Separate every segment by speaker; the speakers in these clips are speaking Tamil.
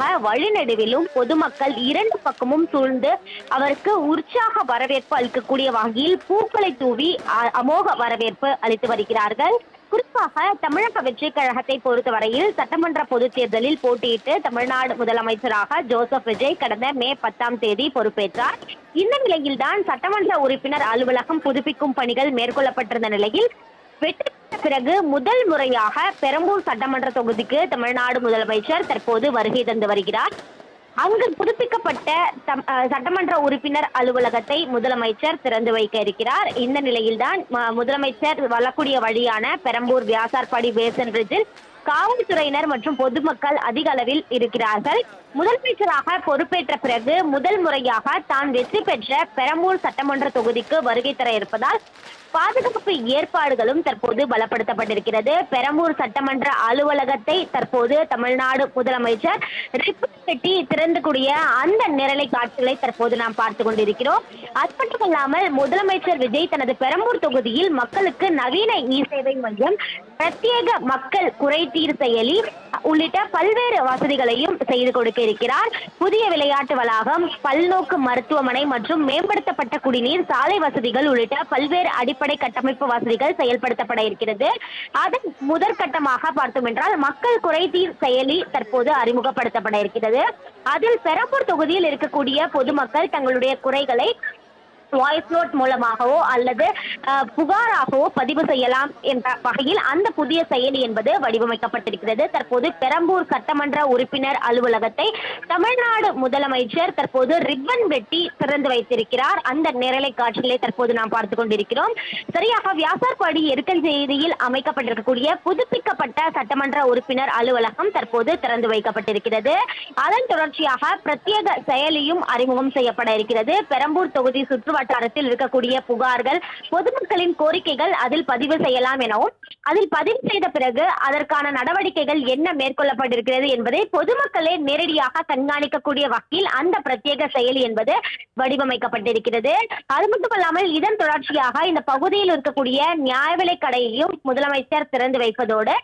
Speaker 1: காரணமாக வழிநெடுவிலும் பொதுமக்கள் இரண்டு பக்கமும் சூழ்ந்து அவருக்கு உற்சாக வரவேற்பு அளிக்கக்கூடிய வகையில் பூக்களை தூவி அமோக வரவேற்பு அளித்து வருகிறார்கள். குறிப்பாக தமிழக வெற்றிக் கழகத்தை பொறுத்தவரையில் சட்டமன்ற பொதுத் தேர்தலில் போட்டியிட்டு தமிழ்நாடு முதலமைச்சராக ஜோசப் விஜய் கடந்த மே 10ஆம் தேதி பொறுப்பேற்றார். இந்த நிலையில்தான் சட்டமன்ற உறுப்பினர் அலுவலகம் புதுப்பிக்கும் பணிகள் மேற்கொள்ளப்பட்டிருந்த நிலையில் வெற்றி பெற்ற பிறகு முதல் முறையாக பெரம்பூர் சட்டமன்ற தொகுதிக்கு தமிழ்நாடு முதலமைச்சர் தற்போது வருகை தந்து வருகிறார். அங்கு புதுப்பிக்கப்பட்ட சட்டமன்ற உறுப்பினர் அலுவலகத்தை முதலமைச்சர் திறந்து வைக்க இருக்கிறார். இந்த நிலையில்தான் முதலமைச்சர் வரக்கூடிய வழியான பெரம்பூர் வியாசார்பாடி பேசன் பிரிட்ஜில் காவல்துறையினர் மற்றும் பொதுமக்கள் அதிக அளவில் இருக்கிறார்கள். முதலமைச்சராக பொறுப்பேற்ற பிறகு முதல் முறையாக தான் வெற்றி பெற்ற பெரம்பூர் சட்டமன்ற தொகுதிக்கு வருகை தர இருப்பதால் பாதுகாப்பு ஏற்பாடுகளும் தற்போது பலப்படுத்தப்பட்டிருக்கிறது. பெரம்பூர் சட்டமன்ற அலுவலகத்தை தற்போது தமிழ்நாடு முதலமைச்சர் கட்டி திறந்து கூடிய அந்த நிரலை காட்சிகளை தற்போது நாம் பார்த்து கொண்டிருக்கிறோம். அது மட்டுமல்லாமல் முதலமைச்சர் விஜய் தனது பெரம்பூர் தொகுதியில் மக்களுக்கு நவீன இ சேவை மையம், பிரத்யேக மக்கள் குறைதீர் செயலி உள்ளிட்ட பல்வேறு வசதிகளையும் செய்து கொடுக்க இருக்கிறார். புதிய விளையாட்டு வளாகம், பல்நோக்கு மருத்துவமனை மற்றும் மேம்படுத்தப்பட்ட குடிநீர், சாலை வசதிகள் உள்ளிட்ட பல்வேறு அடிப்படை கட்டமைப்பு வசதிகள் செயல்படுத்தப்பட இருக்கிறது. அதன் முதற்கட்டமாக பார்த்தோம் என்றால் மக்கள் குறைதீர் செயலி தற்போது அறிமுகப்படுத்தப்பட இருக்கிறது. அதில் பெரம்பூர் தொகுதியில் இருக்கக்கூடிய பொதுமக்கள் தங்களுடைய குறைகளை வாய்ஸ் நோட் மூலமாகவோ அல்லது புகாராகவோ பதிவு செய்யலாம் என்ற வகையில் அந்த புதிய செயலி என்பது வடிவமைக்கப்பட்டிருக்கிறது. தற்போது பெரம்பூர் சட்டமன்ற உறுப்பினர் அலுவலகத்தை தமிழ்நாடு முதலமைச்சர் தற்போது ரிப்பன் வெட்டி திறந்து வைத்திருக்கிறார். அந்த நேரலை காட்சிகளை தற்போது நாம் பார்த்துக் கொண்டிருக்கிறோம். சரியாக வியாசார்பாடி எருக்கஞ்சேரியில் அமைக்கப்பட்டிருக்கக்கூடிய புதுப்பிக்கப்பட்ட சட்டமன்ற உறுப்பினர் அலுவலகம் தற்போது திறந்து வைக்கப்பட்டிருக்கிறது. அதன் தொடர்ச்சியாக பிரத்யேக செயலியும் அறிமுகம் செய்யப்பட இருக்கிறது. பெரம்பூர் தொகுதி சுற்று வட்டாரத்தில் இருக்கக்கூடிய புகார்கள், பொதுமக்களின் கோரிக்கைகள் அதில் பதிவு செய்யலாம் எனவும், அதில் பதிவு செய்த பிறகு அதற்கான நடவடிக்கைகள் என்ன மேற்கொள்ளப்பட்டிருக்கிறது என்பதை பொதுமக்களே நேரடியாக கண்காணிக்கக்கூடிய வகையில் அந்த பிரத்யேக செயலி என்பது வடிவமைக்கப்பட்டிருக்கிறது. அது மட்டுமல்லாமல் இதன் தொடர்ச்சியாக இந்த பகுதியில் இருக்கக்கூடிய நியாய விலை கடையையும் முதலமைச்சர் திறந்து வைப்பதோடு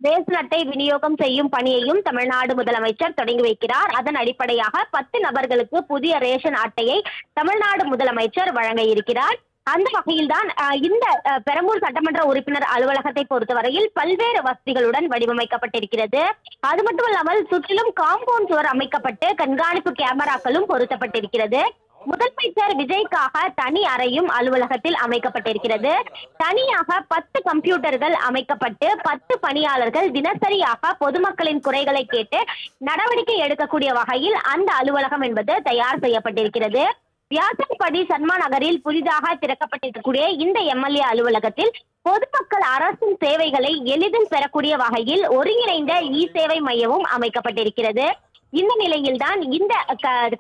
Speaker 1: ரேஷன் அட்டை விநியோகம் செய்யும் பணியையும் தமிழ்நாடு முதலமைச்சர் தொடங்கி வைக்கிறார். அதன் அடிப்படையாக 10 நபர்களுக்கு புதிய ரேஷன் அட்டையை தமிழ்நாடு முதலமைச்சர் வழங்க இருக்கிறார். அந்த வகையில்தான் இந்த பெரம்பூர் சட்டமன்ற உறுப்பினர் அலுவலகத்தை பொறுத்தவரையில் பல்வேறு வசதிகளுடன் வடிவமைக்கப்பட்டிருக்கிறது. அது மட்டுமல்லாமல் சுற்றிலும் காம்பவுண்ட் சுவர் அமைக்கப்பட்டு கண்காணிப்பு கேமராக்களும் பொருத்தப்பட்டிருக்கிறது. முதலமைச்சர் விஜய்க்காக தனி அறையும் அலுவலகத்தில் அமைக்கப்பட்டிருக்கிறது. தனியாக 10 கம்ப்யூட்டர்கள் அமைக்கப்பட்டு 10 பணியாளர்கள் தினசரியாக பொதுமக்களின் குறைகளை கேட்டு நடவடிக்கை எடுக்கக்கூடிய வகையில் அந்த அலுவலகம் என்பது தயார் செய்யப்பட்டிருக்கிறது. வியாசர்பாடி சன்மா நகரில் புதிதாக திறக்கப்பட்டிருக்கக்கூடிய இந்த எம்எல்ஏ அலுவலகத்தில் பொதுமக்கள் அரசின் சேவைகளை எளிதில் பெறக்கூடிய வகையில் ஒருங்கிணைந்த இ சேவை மையமும் அமைக்கப்பட்டிருக்கிறது. இந்த நிலையில்தான் இந்த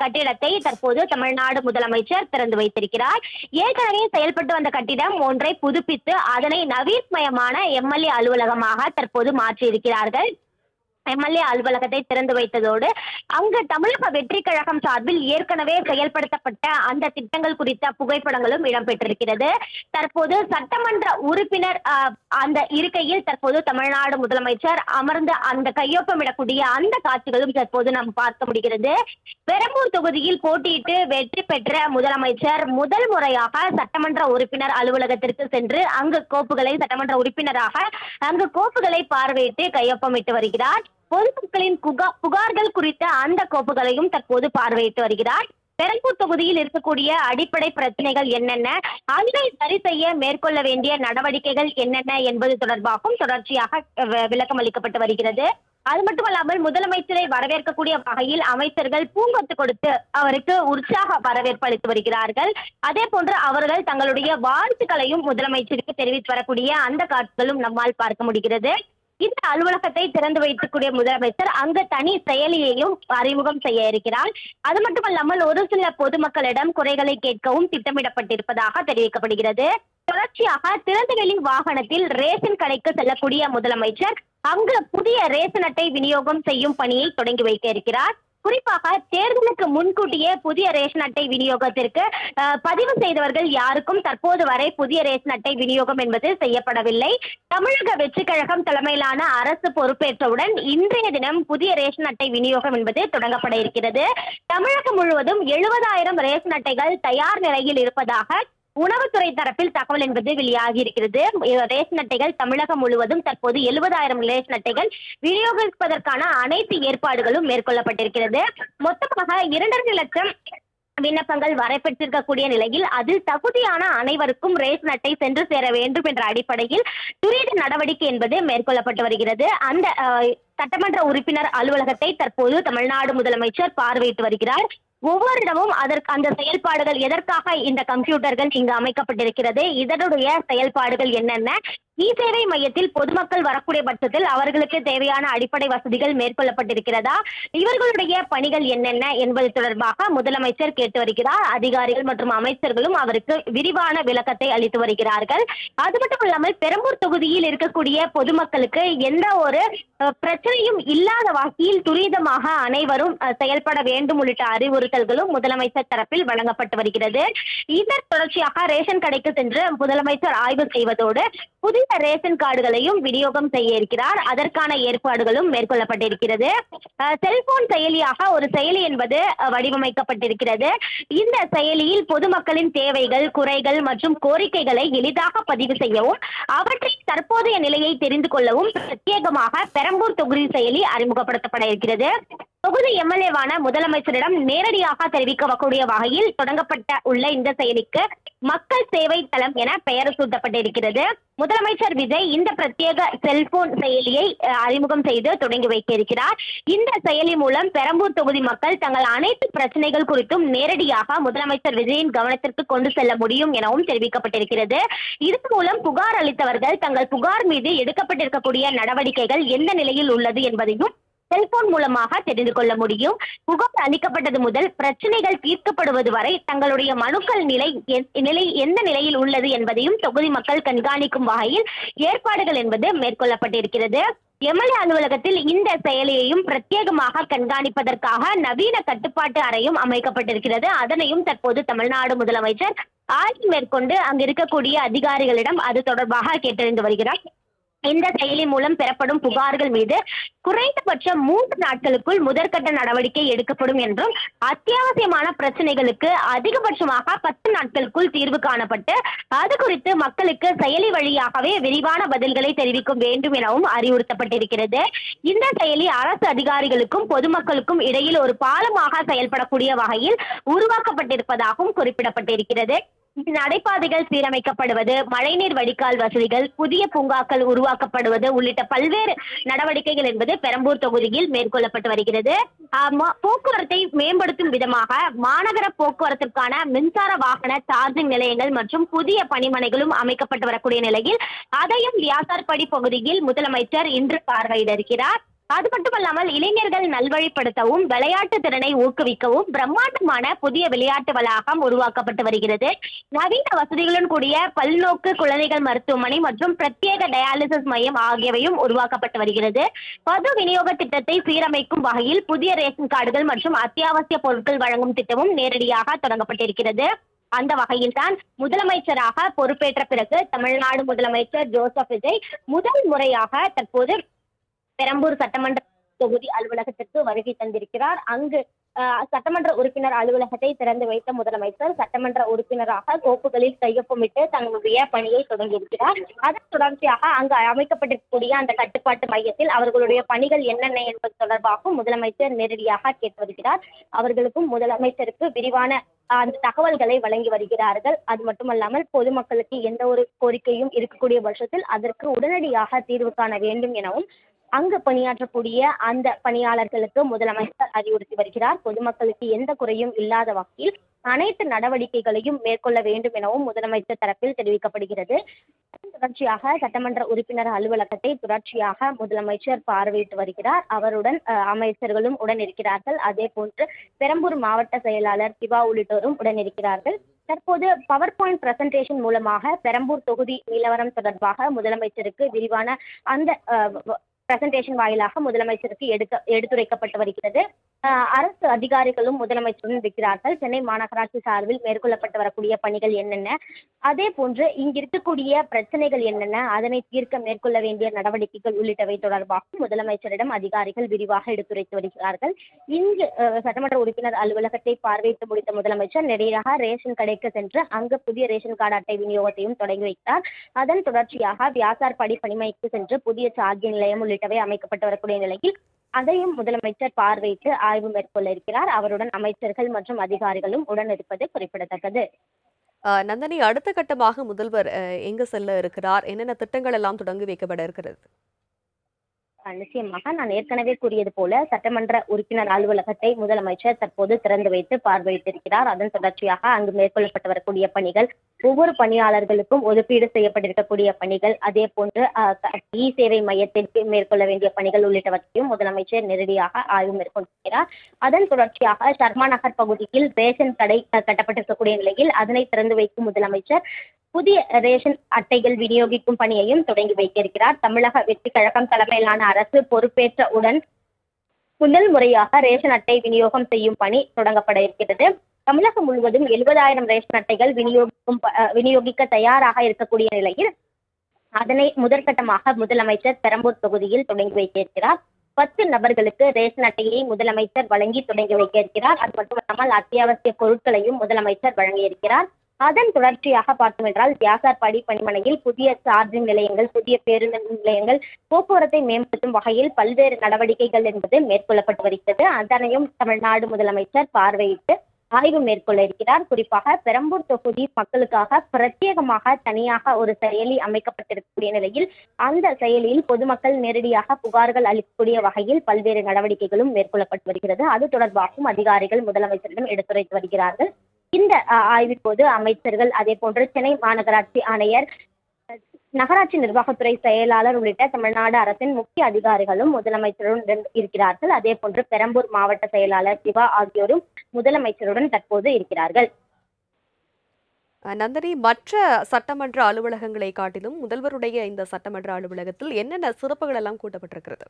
Speaker 1: கட்டிடத்தை தற்போது தமிழ்நாடு முதலமைச்சர் திறந்து வைத்திருக்கிறார். ஏற்கனவே செயல்பட்டு வந்த கட்டிடம் ஒன்றை புதுப்பித்து அதனை நவீனமயமான எம்எல்ஏ அலுவலகமாக தற்போது மாற்றியிருக்கிறார்கள். எம்எல்ஏ அலுவலகத்தை திறந்து வைத்ததோடு அங்கு தமிழக வெற்றி கழகம் சார்பில் ஏற்கனவே செயல்படுத்தப்பட்ட அந்த திட்டங்கள் குறித்த புகைப்படங்களும் இடம்பெற்றிருக்கிறது. தற்போது சட்டமன்ற உறுப்பினர் அந்த இருக்கையில் தற்போது தமிழ்நாடு முதலமைச்சர் அமர்ந்து அந்த கையொப்பமிடக்கூடிய அந்த காட்சிகளும் தற்போது நாம் பார்க்க முடிகிறது. பெரம்பூர் தொகுதியில் போட்டியிட்டு வெற்றி பெற்ற முதலமைச்சர் முதல் முறையாக சட்டமன்ற உறுப்பினர் அலுவலகத்திற்கு சென்று அங்கு கோப்புகளை சட்டமன்ற உறுப்பினராக அங்கு கோப்புகளை பார்வையிட்டு கையொப்பமிட்டு வருகிறார். பொதுமக்களின் புகார்கள் குறித்த அந்த கோப்புகளையும் தற்போது பார்வையிட்டு வருகிறார். பெரம்பூர் தொகுதியில் இருக்கக்கூடிய அடிப்படை பிரச்சனைகள் என்னென்ன, அதனை சரி செய்ய மேற்கொள்ள வேண்டிய நடவடிக்கைகள் என்னென்ன என்பது தொடர்பாகவும் தொடர்ச்சியாக விளக்கம் அளிக்கப்பட்டு வருகிறது. அது மட்டுமல்லாமல் முதலமைச்சரை வரவேற்கக்கூடிய வகையில் அமைச்சர்கள் பூங்கொத்து கொடுத்து அவருக்கு உற்சாக வரவேற்பு அளித்து வருகிறார்கள். அதே போன்று அவர்கள் தங்களுடைய வாழ்த்துக்களையும் முதலமைச்சருக்கு தெரிவித்து வரக்கூடிய அந்த காட்சிகளும் நம்மால் பார்க்க முடிகிறது. இந்த அலுவலகத்தை திறந்து வைக்கக்கூடிய முதலமைச்சர் அங்கு தனி செயலியையும் அறிமுகம் செய்ய இருக்கிறார். அது மட்டுமல்லாமல் ஒரு சில பொதுமக்களிடம் குறைகளை கேட்கவும் திட்டமிடப்பட்டிருப்பதாக தெரிவிக்கப்படுகிறது. தொடர்ச்சியாக திறந்தவெளி வாகனத்தில் ரேஷன் கடைக்கு செல்லக்கூடிய முதலமைச்சர் அங்கு புதிய ரேஷன் அட்டை விநியோகம் செய்யும் பணியை தொடங்கி வைக்க இருக்கிறார். குறிப்பாக தேர்தலுக்கு முன்கூட்டியே புதிய ரேஷன் அட்டை விநியோகத்திற்கு பதிவு செய்தவர்கள் யாருக்கும் தற்போது வரை புதிய ரேஷன் அட்டை விநியோகம் என்பது செய்யப்படவில்லை. தமிழக வெற்றி கழகம் தலைமையிலான அரசு பொறுப்பேற்றவுடன் இன்றைய தினம் புதிய ரேஷன் அட்டை விநியோகம் என்பது தொடங்கப்பட இருக்கிறது. தமிழகம் முழுவதும் 70,000 ரேஷன் அட்டைகள் தயார் நிலையில் இருப்பதாக உணவுத்துறை தரப்பில் தகவல் என்பது வெளியாகி இருக்கிறது. ரேஷன் அட்டைகள் தமிழகம் முழுவதும் தற்போது 70,000 ரேஷன் அட்டைகள் விநியோகிப்பதற்கான அனைத்து ஏற்பாடுகளும் மேற்கொள்ளப்பட்டிருக்கிறது. மொத்தமாக 2.5 லட்சம் விண்ணப்பங்கள் வரப்பெற்றிருக்கக்கூடிய நிலையில் அதில் தகுதியான அனைவருக்கும் ரேஷன் அட்டை சென்று சேர வேண்டும் என்ற அடிப்படையில் துரித நடவடிக்கை என்பது மேற்கொள்ளப்பட்டு வருகிறது. அந்த சட்டமன்ற உறுப்பினர் அலுவலகத்தை தற்போது தமிழ்நாடு முதலமைச்சர் பார்வையிட்டு வருகிறார். ஒவ்வொரு இடமும் அந்த செயல்பாடுகள் எதற்காக இந்த கம்ப்யூட்டர்கள் இங்கு அமைக்கப்பட்டிருக்கிறது, இதனுடைய செயல்பாடுகள் என்னென்ன, சேவை மையத்தில் பொதுமக்கள் வரக்கூடிய பட்சத்தில் அவர்களுக்கு தேவையான அடிப்படை வசதிகள் மேற்கொள்ளப்பட்டிருக்கிறதா, இவர்களுடைய பணிகள் என்னென்ன என்பது தொடர்பாக முதலமைச்சர் கேட்டு வருகிறார். அதிகாரிகள் மற்றும் அமைச்சர்களும் அவருக்கு விரிவான விளக்கத்தை அளித்து வருகிறார்கள். அது மட்டும் இல்லாமல் பெரம்பூர் தொகுதியில் இருக்கக்கூடிய பொதுமக்களுக்கு எந்த ஒரு பிரச்சனையும் இல்லாத வகையில் துரிதமாக அனைவரும் செயல்பட வேண்டும் உள்ளிட்ட அறிவுறுத்தல்களும் முதலமைச்சர் தரப்பில் வழங்கப்பட்டு வருகிறது. இதன் தொடர்ச்சியாக ரேஷன் கடைக்கு சென்று முதலமைச்சர் ஆய்வு செய்வதோடு புதிய ரேஷன் கார்டுகளையும் விநியோகம் செய்ய இருக்கிறார். அதற்கான ஏற்பாடுகளும் மேற்கொள்ளப்பட்டிருக்கிறது. செல்போன் செயலியாக ஒரு செயலி என்பது வடிவமைக்கப்பட்டிருக்கிறது. இந்த செயலியில் பொதுமக்களின் தேவைகள், குறைகள் மற்றும் கோரிக்கைகளை எளிதாக பதிவு செய்யவும் அவற்றின் தற்போதைய நிலையை தெரிந்து கொள்ளவும் பிரத்யேகமாக பெரம்பூர் தொகுதி செயலி அறிமுகப்படுத்தப்பட இருக்கிறது. தொகுதி எம்எல்ஏவான முதலமைச்சரிடம் நேரடியாக தெரிவிக்கக்கூடிய வகையில் தொடங்கப்பட்ட உள்ள இந்த செயலிக்கு மக்கள் சேவை தளம் என பெயர் சூட்டப்பட்டிருக்கிறது. முதலமைச்சர் விஜய் இந்த பிரத்யேக செல்போன் செயலியை அறிமுகம் செய்து தொடங்கி வைக்க இருக்கிறார். இந்த செயலி மூலம் பெரம்பூர் தொகுதி மக்கள் தங்கள் அனைத்து பிரச்சனைகள் குறித்தும் நேரடியாக முதலமைச்சர் விஜயின் கவனத்திற்கு கொண்டு செல்ல முடியும் எனவும் தெரிவிக்கப்பட்டிருக்கிறது. இதன் மூலம் புகார் அளித்தவர்கள் தங்கள் புகார் மீது எடுக்கப்பட்டிருக்கக்கூடிய நடவடிக்கைகள் எந்த நிலையில் உள்ளது என்பதையும் செல்போன் மூலமாக தெரிந்து கொள்ள முடியும். புகார் அளிக்கப்பட்டது முதல் பிரச்சனைகள் தீர்க்கப்படுவது வரை தங்களுடைய மனுக்கள் நிலை எந்த நிலையில் உள்ளது என்பதையும் தொகுதி மக்கள் கண்காணிக்கும் வகையில் ஏற்பாடுகள் என்பது மேற்கொள்ளப்பட்டிருக்கிறது. எம்எல்ஏ அலுவலகத்தில் இந்த செயலியையும் பிரத்யேகமாக கண்காணிப்பதற்காக நவீன கட்டுப்பாட்டு அறையும் அமைக்கப்பட்டிருக்கிறது. அதனையும் தற்போது தமிழ்நாடு முதலமைச்சர் ஆய்வு மேற்கொண்டு அங்கு இருக்கக்கூடிய அதிகாரிகளிடம் அது தொடர்பாக கேட்டறிந்து வருகிறார். இந்த செயலி மூலம் பெறப்படும் புகார்கள் மீது குறைந்தபட்சம் 3 நாட்களுக்குள் முதற்கட்ட நடவடிக்கை எடுக்கப்படும் என்றும் அத்தியாவசியமான பிரச்சனைகளுக்கு அதிகபட்சமாக 10 நாட்களுக்குள் தீர்வு காணப்பட்டு அது குறித்து மக்களுக்கு செயலி வழியாகவே விரிவான பதில்களை தெரிவிக்க வேண்டும் எனவும் அறிவுறுத்தப்பட்டிருக்கிறது. இந்த செயலி அரசு அதிகாரிகளுக்கும் பொதுமக்களுக்கும் இடையில் ஒரு பாலமாக செயல்படக்கூடிய வகையில் உருவாக்கப்பட்டிருப்பதாகவும் குறிப்பிடப்பட்டிருக்கிறது. நடைபாதைகள் சீரமைக்கப்படுவது, மழைநீர் வடிகால் வசதிகள், புதிய பூங்காக்கள் உருவாக்கப்படுவது உள்ளிட்ட பல்வேறு நடவடிக்கைகள் என்பது பெரம்பூர் தொகுதியில் மேற்கொள்ளப்பட்டு வருகிறது. போக்குவரத்தை மேம்படுத்தும் விதமாக மாநகர போக்குவரத்திற்கான மின்சார வாகன சார்ஜிங் நிலையங்கள் மற்றும் புதிய பணிமனைகளும் அமைக்கப்பட்டு வரக்கூடிய நிலையில் அதையும் வியாசார்படி பகுதியில் முதலமைச்சர் இன்று பார்வையிட இருக்கிறார். அது மட்டுமல்லாமல் இளைஞர்கள் நல்வழிப்படுத்தவும் விளையாட்டு திறனை ஊக்குவிக்கவும் பிரம்மாண்டமான புதிய விளையாட்டு வளாகம் உருவாக்கப்பட்டு வருகிறது. நவீன வசதிகளுடன் கூடிய பல்நோக்கு குழந்தைகள் மருத்துவமனை மற்றும் பிரத்யேக டயாலிசிஸ் மையம் ஆகியவையும் உருவாக்கப்பட்டு வருகிறது. பொது விநியோக திட்டத்தை சீரமைக்கும் வகையில் புதிய ரேஷன் கார்டுகள் மற்றும் அத்தியாவசிய பொருட்கள் வழங்கும் திட்டமும் நேரடியாக தொடங்கப்பட்டிருக்கிறது. அந்த வகையில்தான் முதலமைச்சராக பொறுப்பேற்ற பிறகு தமிழ்நாடு முதலமைச்சர் ஜோசப் விஜய் முதல் முறையாக தற்போது பெரம்பூர் சட்டமன்ற தொகுதி அலுவலகத்திற்கு வருகை தந்திருக்கிறார். அங்கு சட்டமன்ற உறுப்பினர் அலுவலகத்தை திறந்து வைத்த முதலமைச்சர் சட்டமன்ற உறுப்பினராக கோப்புகளில் கையொப்பமிட்டு தங்களுடைய பணியை தொடங்கியிருக்கிறார். அதன் தொடர்ச்சியாக அங்கு அமைக்கப்பட்டிருக்கக்கூடிய அந்த கட்டுப்பாட்டு மையத்தில் அவர்களுடைய பணிகள் என்னென்ன என்பது தொடர்பாக முதலமைச்சர் நேரடியாக கேட்டு வருகிறார். அவர்களுக்கும் முதலமைச்சருக்கு விரிவான அந்த தகவல்களை வழங்கி வருகிறார்கள். அது மட்டுமல்லாமல் பொதுமக்களுக்கு எந்த ஒரு கோரிக்கையும் இருக்கக்கூடிய பட்சத்தில் அதற்கு உடனடியாக தீர்வு காண வேண்டும் எனவும் அங்கு பணியாற்றக்கூடிய அந்த பணியாளர்களுக்கு முதலமைச்சர் அறிவுறுத்தி வருகிறார். பொதுமக்களுக்கு எந்த குறையும் இல்லாத வகையில் அனைத்து நடவடிக்கைகளையும் மேற்கொள்ள வேண்டும் எனவும் முதலமைச்சர் தரப்பில் தெரிவிக்கப்படுகிறது. தொடர்ச்சியாக சட்டமன்ற உறுப்பினர் அலுவலகத்தை தொடர்ச்சியாக முதலமைச்சர் பார்வையிட்டு வருகிறார். அவருடன் அமைச்சர்களும் உடன் இருக்கிறார்கள். அதே போன்று பெரம்பூர் மாவட்ட செயலாளர் சிவா உள்ளிட்டோரும் உடன் இருக்கிறார்கள். தற்போது பவர் பாயிண்ட் பிரசன்டேஷன் மூலமாக பெரம்பூர் தொகுதி நிலவரம் தொடர்பாக முதலமைச்சருக்கு விரிவான அந்த பிரசன்டேஷன் வாயிலாக முதலமைச்சருக்கு எடுத்துரைக்கப்பட்டு வருகிறது. அரசு அதிகாரிகளும் முதலமைச்சருடன் இருக்கிறார்கள். சென்னை மாநகராட்சி சார்பில் மேற்கொள்ளப்பட்டு வரக்கூடிய பணிகள் என்னென்ன, அதே போன்று இங்கு இருக்கக்கூடிய பிரச்சனைகள் என்னென்ன, அதனை தீர்க்க மேற்கொள்ள வேண்டிய நடவடிக்கைகள் உள்ளிட்டவை தொடர்பாக முதலமைச்சரிடம் அதிகாரிகள் விரிவாக எடுத்துரைத்து வருகிறார்கள். இங்கு சட்டமன்ற உறுப்பினர் அலுவலகத்தை பார்வையிட்டு முடித்த முதலமைச்சர் நேரடியாக ரேஷன் கடைக்கு சென்று அங்கு புதிய ரேஷன் கார்டு அட்டை விநியோகத்தையும் தொடங்கி வைத்தார். அதன் தொடர்ச்சியாக வியாசார்பாடி பணிமைக்கு சென்று புதிய சார்ஜிங் நிலையம் உள்ளிட்டவை அமைக்கப்பட்டு வரக்கூடிய நிலையில் அதையும் முதலமைச்சர் பார்வையிட்டு ஆய்வு மேற்கொள்ள இருக்கிறார். அவருடன் அமைச்சர்கள் மற்றும் அதிகாரிகளும் உடன் இருப்பது குறிப்பிடத்தக்கது.
Speaker 2: நந்தினி, அடுத்த கட்டமாக முதல்வர் எங்கு செல்ல இருக்கிறார்? என்னென்ன திட்டங்கள் எல்லாம் தொடங்கி வைக்கப்பட இருக்கிறது?
Speaker 1: நிச்சயமாக நான் ஏற்கனவே கூறியது போல சட்டமன்ற உறுப்பினர் அலுவலகத்தை முதலமைச்சர் தற்போது திறந்து வைத்து பார்வையிட்டிருக்கிறார். அதன் தொடர்ச்சியாக அங்கு மேற்கொள்ளப்பட்டு வரக்கூடிய பணிகள், ஒவ்வொரு பணியாளர்களுக்கும் ஒதுக்கீடு செய்யப்பட்டிருக்கக்கூடிய பணிகள், அதே போன்று இ சேவை மையத்திற்கு மேற்கொள்ள வேண்டிய பணிகள் உள்ளிட்டவற்றையும் முதலமைச்சர் நேரடியாக ஆய்வு மேற்கொண்டிருக்கிறார். அதன் தொடர்ச்சியாக சர்மா நகர் பகுதியில் ரேஷன் கடை கட்டப்பட்டிருக்கக்கூடிய நிலையில் அதனை திறந்து வைக்கும் முதலமைச்சர் புதிய ரேஷன் அட்டைகள் விநியோகிக்கும் பணியையும் தொடங்கி வைக்க இருக்கிறார். தமிழக வெற்றி கழகம் தலைமையிலான அரசு பொறுப்பேற்றவுடன் முதல் முறையாக ரேஷன் அட்டை விநியோகம் செய்யும் பணி தொடங்கப்பட இருக்கிறது. தமிழகம் முழுவதும் 70,000 ரேஷன் அட்டைகள் விநியோகிக்க தயாராக இருக்கக்கூடிய நிலையில் அதனை முதற்கட்டமாக முதலமைச்சர் பெரம்பூர் தொகுதியில் தொடங்கி வைக்க இருக்கிறார். 10 நபர்களுக்கு ரேஷன் அட்டையை முதலமைச்சர் வழங்கி தொடங்கி வைக்க இருக்கிறார். அது மட்டுமல்லாமல் அத்தியாவசிய பொருட்களையும் முதலமைச்சர் வழங்கியிருக்கிறார். அதன் தொடர்ச்சியாக பார்த்தோம் என்றால் வியாசார்பாடி பணிமனையில் புதிய சார்ஜிங் நிலையங்கள், புதிய பேருந்து நிலையங்கள், போக்குவரத்தை மேம்படுத்தும் வகையில் பல்வேறு நடவடிக்கைகள் என்பது மேற்கொள்ளப்பட்டு வருகிறது. அதனையும் தமிழ்நாடு முதலமைச்சர் பார்வையிட்டு ஆய்வு மேற்கொள்ள இருக்கிறார். குறிப்பாக பெரம்பூர் தொகுதி மக்களுக்காக பிரத்யேகமாக தனியாக ஒரு செயலி அமைக்கப்பட்டிருக்கக்கூடிய நிலையில் அந்த செயலியில் பொதுமக்கள் நேரடியாக புகார்கள் அளிக்கக்கூடிய வகையில் பல்வேறு நடவடிக்கைகளும் மேற்கொள்ளப்பட்டு வருகிறது. அது தொடர்பாகவும் அதிகாரிகள் முதலமைச்சரிடம் எடுத்துரைத்து வருகிறார்கள். இந்த ஆய்வின் போது அமைச்சர்கள், அதே போன்று சென்னை மாநகராட்சி ஆணையர், நகராட்சி நிர்வாகத்துறை செயலாளர் உள்ளிட்ட தமிழ்நாடு அரசின் முக்கிய அதிகாரிகளும் முதலமைச்சருடன் இருக்கிறார்கள். அதே போன்று பெரம்பூர் மாவட்ட செயலாளர் சிவா ஆகியோரும் முதலமைச்சருடன் தற்போது இருக்கிறார்கள்.
Speaker 2: நந்தினி, மற்ற சட்டமன்ற அலுவலகங்களை காட்டிலும் முதல்வருடைய இந்த சட்டமன்ற அலுவலகத்தில் என்னென்ன சிறப்புகள் எல்லாம் கூட்டப்பட்டிருக்கிறது?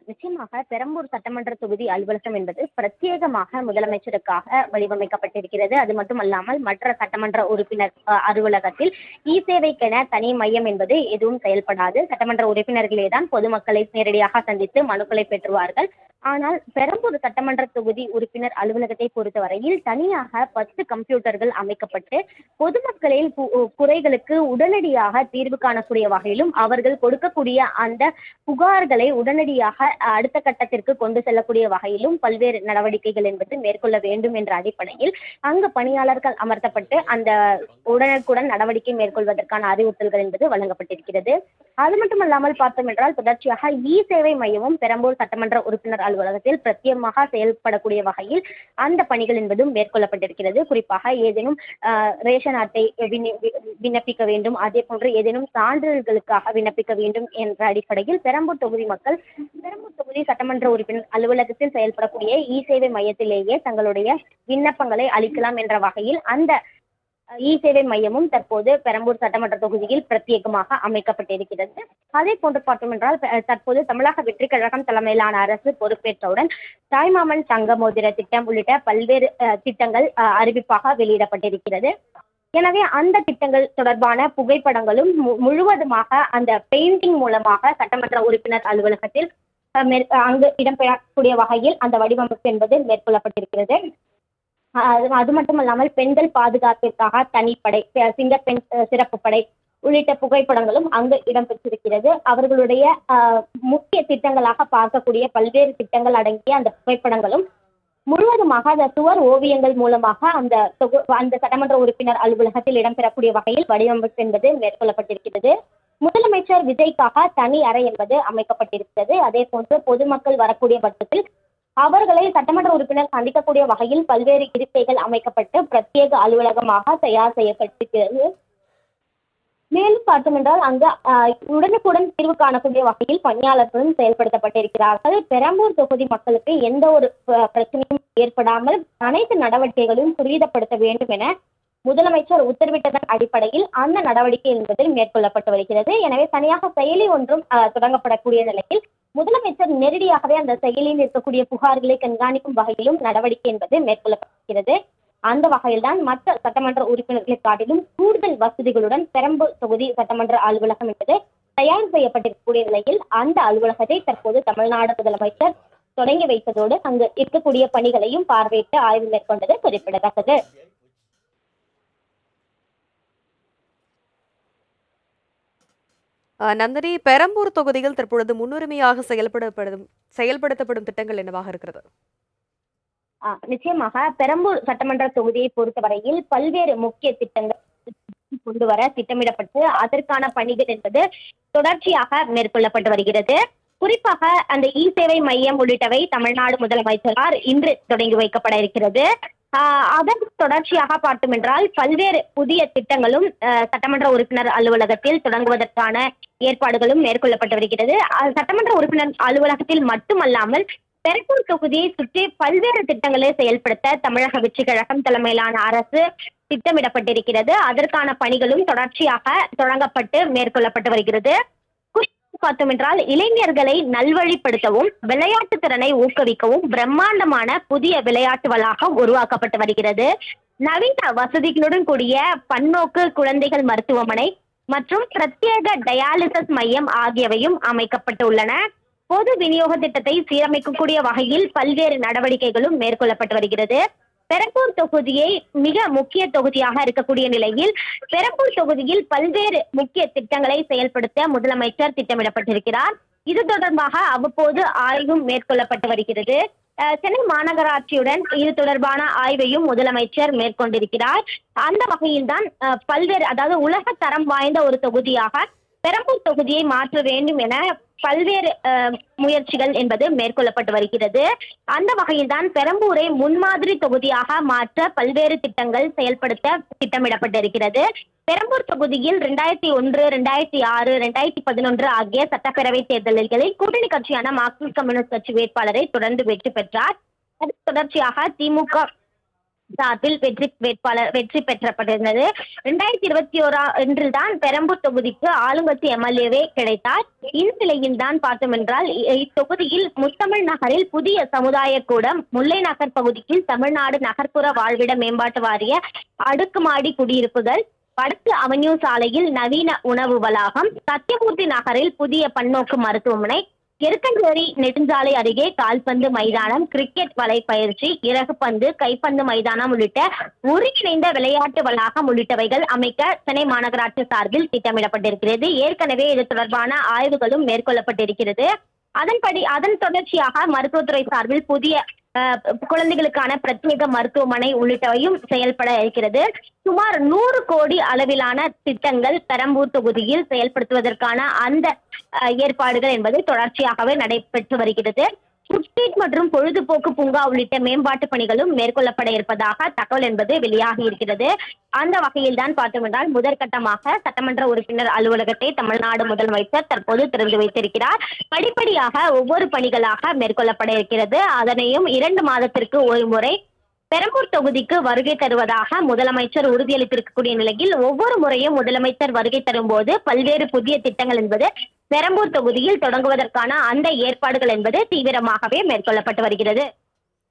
Speaker 1: நிச்சயமாக பெரம்பூர் சட்டமன்ற தொகுதி அலுவலகம் என்பது பிரத்யேகமாக முதலமைச்சருக்காக வடிவமைக்கப்பட்டிருக்கிறது. அது மட்டுமல்லாமல் மற்ற சட்டமன்ற உறுப்பினர் அலுவலகத்தில் இ சேவைக்கென தனி மையம் என்பது எதுவும் செயல்படாது. சட்டமன்ற உறுப்பினர்களே தான் பொதுமக்களை நேரடியாக சந்தித்து மனுக்களை பெற்றுவார்கள். ஆனால் பெரம்பூர் சட்டமன்ற தொகுதி உறுப்பினர் அலுவலகத்தை பொறுத்தவரையில் தனியாக 10 கம்ப்யூட்டர்கள் அமைக்கப்பட்டு பொதுமக்களின் குறைகளுக்கு உடனடியாக தீர்வு காணக்கூடிய வகையிலும் அவர்கள் கொடுக்கக்கூடிய அந்த புகார்களை உடனடியாக அடுத்த கட்டத்திற்கு கொண்டு செல்லக்கூடிய வகையிலும் பல்வேறு நடவடிக்கைகள் என்பது மேற்கொள்ள வேண்டும் என்ற அடிப்படையில் அங்கு பணியாளர்கள் அமர்த்தப்பட்டு அந்த உடனுக்குடன் நடவடிக்கை மேற்கொள்வதற்கான அறிவுறுத்தல்கள் என்பது வழங்கப்பட்டிருக்கிறது. அது மட்டுமல்லாமல் பார்த்தோம் என்றால் தொடர்ச்சியாக இ சேவை மையமும் பெரம்பூர் சட்டமன்ற உறுப்பினர் அலுவலகத்தில் பிரத்யேகமாக செயல்படக்கூடிய வகையில் அந்த பணிகள் என்பதும் மேற்கொள்ளப்பட்டிருக்கிறது. குறிப்பாக ஏதேனும் ரேஷன் அட்டை விண்ணப்பிக்க வேண்டும், அதே போன்று ஏதேனும் சான்றிதழ்களுக்காக விண்ணப்பிக்க வேண்டும் என்ற அடிப்படையில் பெரம்பூர் தொகுதி மக்கள் பெரம்பூர் தொகுதி சட்டமன்ற உறுப்பினர் அலுவலகத்தில் செயல்படக்கூடிய இ சேவை மையத்திலேயே தங்களுடைய விண்ணப்பங்களை அளிக்கலாம் என்ற வகையில் அந்த இ சேவை மையமும் தற்போது பெரம்பூர் சட்டமன்ற தொகுதியில் பிரத்யேகமாக அமைக்கப்பட்டிருக்கிறது. அதே போன்று பார்த்தோம் என்றால் தற்போது தமிழக வெற்றி கழகம் தலைமையிலான அரசு பொறுப்பேற்றவுடன் தாய்மாமன் தங்க மோதிர திட்டம் உள்ளிட்ட பல்வேறு திட்டங்கள் அறிவிப்பாக வெளியிடப்பட்டிருக்கிறது. எனவே அந்த திட்டங்கள் தொடர்பான புகைப்படங்களும் முழுவதுமாக அந்த பெயிண்டிங் மூலமாக சட்டமன்ற உறுப்பினர் அலுவலகத்தில் அங்கு இடம்பெறக்கூடிய வகையில் அந்த வடிவமைப்பு என்பது மேற்கொள்ளப்பட்டிருக்கிறது. அது மட்டுமல்லாமல் பெண்கள் பாதுகாப்பிற்காக தனிப்படை, சிங்கப்பெண் சிறப்பு படை உள்ளிட்ட புகைப்படங்களும் அங்கு இடம்பெற்றிருக்கிறது. அவர்களுடைய முக்கிய திட்டங்களாக பார்க்கக்கூடிய பல்வேறு திட்டங்கள் அடங்கிய அந்த புகைப்படங்களும் முழுவதுமாக அந்த சுவர் ஓவியங்கள் மூலமாக அந்த சட்டமன்ற உறுப்பினர் அலுவலகத்தில் இடம்பெறக்கூடிய வகையில் வடிவமைப்பு என்பது மேற்கொள்ளப்பட்டிருக்கிறது. முதலமைச்சர் விஜய்க்காக தனி அறை என்பது அமைக்கப்பட்டிருக்கிறது. அதே போன்று பொதுமக்கள் வரக்கூடிய பட்சத்தில் அவர்களை சட்டமன்ற உறுப்பினர் சந்திக்கக்கூடிய வகையில் பல்வேறு இருக்கைகள் அமைக்கப்பட்டு பிரத்யேக அலுவலகமாக தயார் செய்யப்பட்டிருக்கிறது. மேலும் பார்த்தோம் என்றால் அங்கு உடனுக்குடன் தீர்வு காணக்கூடிய வகையில் பணியாளர்களும் செயல்படுத்தப்பட்டிருக்கிறார்கள். பெரம்பூர் தொகுதி மக்களுக்கு எந்த ஒரு பிரச்சனையும் ஏற்படாமல் அனைத்து நடவடிக்கைகளையும் துரிதப்படுத்த வேண்டும் என முதலமைச்சர் உத்தரவிட்டதன் அடிப்படையில் அந்த நடவடிக்கை என்பது மேற்கொள்ளப்பட்டு வருகிறது. எனவே தனியாக செயலி ஒன்றும் தொடங்கப்படக்கூடிய நிலையில் முதலமைச்சர் நேரடியாகவே அந்த செயலியில் இருக்கக்கூடிய புகார்களை கண்காணிக்கும் வகையிலும் நடவடிக்கை என்பது மேற்கொள்ளப்படுகிறது. அந்த வகையில் தான் மற்ற சட்டமன்ற உறுப்பினர்களை காட்டிலும் கூடுதல் வசதிகளுடன் பெரம்பூர் தொகுதி சட்டமன்ற அலுவலகம் என்பது தயார் செய்யப்பட்டிருக்கக்கூடிய நிலையில் அந்த அலுவலகத்தை தற்போது தமிழ்நாடு முதலமைச்சர் தொடங்கி வைத்ததோடு அங்கு இருக்கக்கூடிய பணிகளையும் பார்வையிட்டு ஆய்வு மேற்கொண்டது குறிப்பிடத்தக்கது.
Speaker 2: நந்தினி, பெரம்பூர் தொகுதியில் தற்பொழுது முன்னுரிமையாக செயல்படுத்தப்படும் திட்டங்கள் என்னவாக இருக்கிறது?
Speaker 1: நிச்சயமாக பெரம்பூர் சட்டமன்ற தொகுதியை பொறுத்தவரையில் பல்வேறு முக்கிய திட்டங்கள் கொண்டு வர திட்டமிடப்பட்டு அதற்கான பணிகள் என்பது தொடர்ச்சியாக மேற்கொள்ளப்பட்டு வருகிறது. குறிப்பாக அந்த இ சேவை மையம் உள்ளிட்டவை தமிழ்நாடு முதலமைச்சரால் இன்று தொடங்கி வைக்கப்பட இருக்கிறது. அதன் தொடர்ச்சியாக பார்த்தோம் என்றால் பல்வேறு புதிய திட்டங்களும் சட்டமன்ற உறுப்பினர் அலுவலகத்தில் தொடங்குவதற்கான ஏற்பாடுகளும் மேற்கொள்ளப்பட்டு வருகிறது. சட்டமன்ற உறுப்பினர் அலுவலகத்தில் மட்டுமல்லாமல் பெரம்பூர் தொகுதியை சுற்றி பல்வேறு திட்டங்களை செயல்படுத்த தமிழக வெற்றி கழகம் தலைமையிலான அரசு திட்டமிடப்பட்டிருக்கிறது. அதற்கான பணிகளும் தொடர்ச்சியாக தொடங்கப்பட்டு மேற்கொள்ளப்பட்டு வருகிறது. பார்த்தோம் என்றால் இளைஞர்களை நல்வழிப்படுத்தவும் விளையாட்டு திறனை ஊக்குவிக்கவும் பிரம்மாண்டமான புதிய விளையாட்டு வளாகம் உருவாக்கப்பட்டு வருகிறது. நவீன வசதிகளுடன் கூடிய பன்னோக்கு குழந்தைகள் மருத்துவமனை மற்றும் பிரத்யேக டயாலிசிஸ் மையம் ஆகியவையும் அமைக்கப்பட்டுள்ளன. பொது விநியோக திட்டத்தை சீரமைக்கக்கூடிய வகையில் பல்வேறு நடவடிக்கைகளும் மேற்கொள்ளப்பட்டு வருகிறது. பெரம்பூர் தொகுதியை மிக முக்கிய தொகுதியாக இருக்கக்கூடிய நிலையில் பெரம்பூர் தொகுதியில் பல்வேறு முக்கிய திட்டங்களை செயல்படுத்த முதலமைச்சர் திட்டமிடப்பட்டிருக்கிறார். இது தொடர்பாக அவ்வப்போது ஆய்வும் மேற்கொள்ளப்பட்டு வருகிறது. சென்னை மாநகராட்சியுடன் இது தொடர்பான ஆய்வையும் முதலமைச்சர் மேற்கொண்டிருக்கிறார். அந்த வகையில்தான் பல்வேறு அதாவது உலக தரம் வாய்ந்த ஒரு தொகுதியாக பெரம்பூர் தொகுதியை மாற்ற வேண்டும் என பல்வேறு முயற்சிகள் என்பது மேற்கொள்ளப்பட்டு வருகிறது. அந்த வகையில் தான் பெரம்பூரை முன்மாதிரி தொகுதியாக மாற்ற பல்வேறு திட்டங்கள் செயல்படுத்த திட்டமிடப்பட்டிருக்கிறது. பெரம்பூர் தொகுதியில் 2001, 2006, 2011 ஆகிய சட்டப்பேரவை தேர்தல்களில் கூட்டணி கட்சியான மார்க்சிஸ்ட் கம்யூனிஸ்ட் கட்சி வேட்பாளரை தொடர்ந்து வெற்றி பெற்றார். அதன் தொடர்ச்சியாக திமுக சார்பில் வெற்றி பெற்றப்பட்டிருந்தது. 2021 தான் பெரம்பூர் தொகுதிக்கு ஆளுங்கட்சி எம்எல்ஏவே கிடைத்தார். இந்நிலையில் தான் பார்த்தோம் என்றால் இத்தொகுதியில் முத்தமிழ் நகரில் புதிய சமுதாய கூடம், முல்லை நகர் பகுதியில் தமிழ்நாடு நகர்ப்புற வாழ்விட மேம்பாட்டு வாரிய அடுக்குமாடி குடியிருப்புகள், வடக்கு அவென்யூ சாலையில் நவீன உணவு வளாகம், சத்தியமூர்த்தி நகரில் புதிய பன்னோக்கு மருத்துவமனை, எருக்கஞ்சேரி நெடுஞ்சாலை அருகே கால்பந்து மைதானம், கிரிக்கெட் வலை பயிற்சி, இறகுப்பந்து, கைப்பந்து மைதானம் உள்ளிட்ட ஒருங்கிணைந்த விளையாட்டு வளாகம் உள்ளிட்டவைகள் அமைக்க சென்னை மாநகராட்சி சார்பில் திட்டமிடப்பட்டிருக்கிறது. ஏற்கனவே இது தொடர்பான ஆய்வுகளும் மேற்கொள்ளப்பட்டிருக்கிறது. அதன் தொடர்ச்சியாக மருத்துவத்துறை சார்பில் புதிய குழந்தைகளுக்கான பிரத்யேக மருத்துவமனை உள்ளிட்டவையும் செயல்பட இருக்கிறது. சுமார் 100 கோடி அளவிலான திட்டங்கள் பெரம்பூர் தொகுதியில் செயல்படுத்துவதற்கான அந்த ஏற்பாடுகள் என்பது தொடர்ச்சியாகவே நடைபெற்று வருகிறது. ஃபுட்ஸ்ட்ரீட் மற்றும் பொழுதுபோக்கு பூங்கா உள்ளிட்ட மேம்பாட்டு பணிகளும் மேற்கொள்ளப்பட இருப்பதாக தகவல் என்பது வெளியாகி இருக்கிறது. அந்த வகையில் தான் பார்த்தோம் என்றால் முதற்கட்டமாக சட்டமன்ற உறுப்பினர் அலுவலகத்தை தமிழ்நாடு முதலமைச்சர் தற்போது திறந்து வைத்திருக்கிறார். படிப்படியாக ஒவ்வொரு பணிகளாக மேற்கொள்ளப்பட இருக்கிறது. அதனையும் 2 மாதத்திற்கு ஒரு முறை பெரம்பூர் தொகுதிக்கு வருகை தருவதாக முதலமைச்சர் உறுதியளித்திருக்கக்கூடிய நிலையில் ஒவ்வொரு முறையும் முதலமைச்சர் வருகை தரும்போது பல்வேறு புதிய திட்டங்கள் என்பது பெரம்பூர் தொகுதியில் தொடங்குவதற்கான அந்த ஏற்பாடுகள் என்பது தீவிரமாகவே மேற்கொள்ளப்பட்டு வருகிறது.